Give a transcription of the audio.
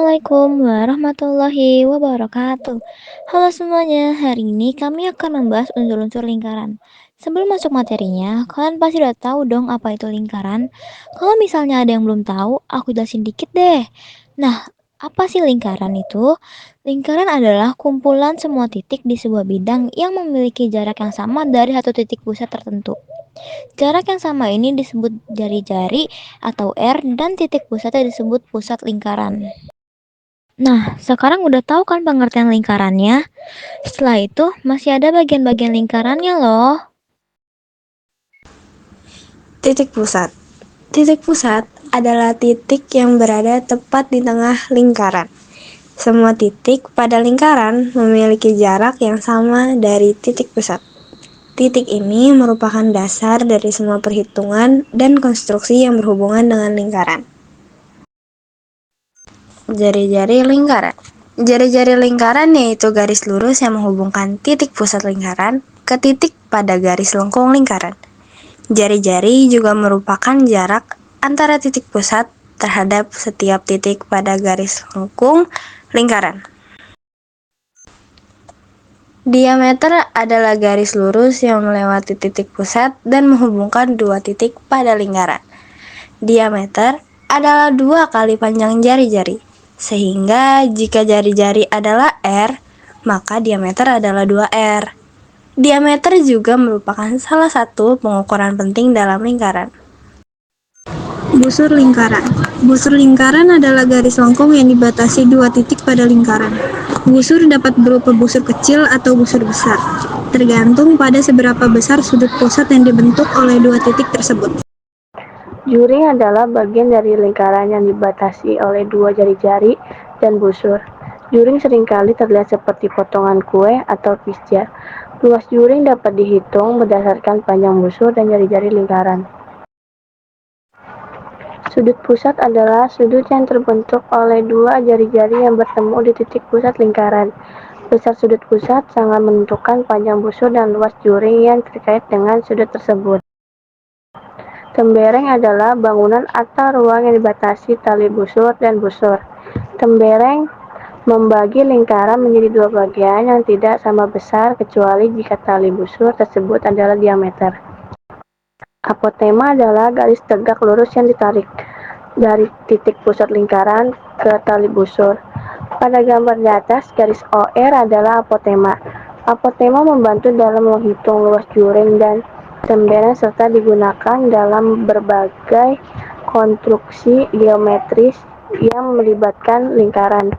Assalamualaikum warahmatullahi wabarakatuh. Halo semuanya, hari ini kami akan membahas unsur-unsur lingkaran. Sebelum masuk materinya, kalian pasti udah tahu dong apa itu lingkaran. Kalau misalnya ada yang belum tahu, aku jelasin dikit deh. Nah, apa sih lingkaran itu? Lingkaran adalah kumpulan semua titik di sebuah bidang yang memiliki jarak yang sama dari satu titik pusat tertentu. Jarak yang sama ini disebut jari-jari atau R dan titik pusatnya disebut pusat lingkaran. Nah, sekarang udah tahu kan pengertian lingkarannya? Setelah itu, masih ada bagian-bagian lingkarannya loh. Titik pusat. Titik pusat adalah titik yang berada tepat di tengah lingkaran. Semua titik pada lingkaran memiliki jarak yang sama dari titik pusat. Titik ini merupakan dasar dari semua perhitungan dan konstruksi yang berhubungan dengan lingkaran. Jari-jari lingkaran. Jari-jari lingkaran yaitu garis lurus yang menghubungkan titik pusat lingkaran ke titik pada garis lengkung lingkaran. Jari-jari juga merupakan jarak antara titik pusat terhadap setiap titik pada garis lengkung lingkaran. Diameter adalah garis lurus yang melewati titik pusat dan menghubungkan dua titik pada lingkaran. Diameter adalah 2 kali panjang jari-jari, sehingga jika jari-jari adalah R, maka diameter adalah 2R. Diameter juga merupakan salah satu pengukuran penting dalam lingkaran. Busur lingkaran. Busur lingkaran adalah garis lengkung yang dibatasi dua titik pada lingkaran. Busur dapat berupa busur kecil atau busur besar, tergantung pada seberapa besar sudut pusat yang dibentuk oleh dua titik tersebut. Juring adalah bagian dari lingkaran yang dibatasi oleh dua jari-jari dan busur. Juring seringkali terlihat seperti potongan kue atau pizza. Luas juring dapat dihitung berdasarkan panjang busur dan jari-jari lingkaran. Sudut pusat adalah sudut yang terbentuk oleh dua jari-jari yang bertemu di titik pusat lingkaran. Besar sudut pusat sangat menentukan panjang busur dan luas juring yang terkait dengan sudut tersebut. Tembereng adalah bangunan atau ruang yang dibatasi tali busur dan busur. Tembereng membagi lingkaran menjadi dua bagian yang tidak sama besar kecuali jika tali busur tersebut adalah diameter. Apotema adalah garis tegak lurus yang ditarik dari titik pusat lingkaran ke tali busur. Pada gambar di atas, garis OR adalah apotema. Apotema membantu dalam menghitung luas juring dan tembereng serta digunakan dalam berbagai konstruksi geometris yang melibatkan lingkaran.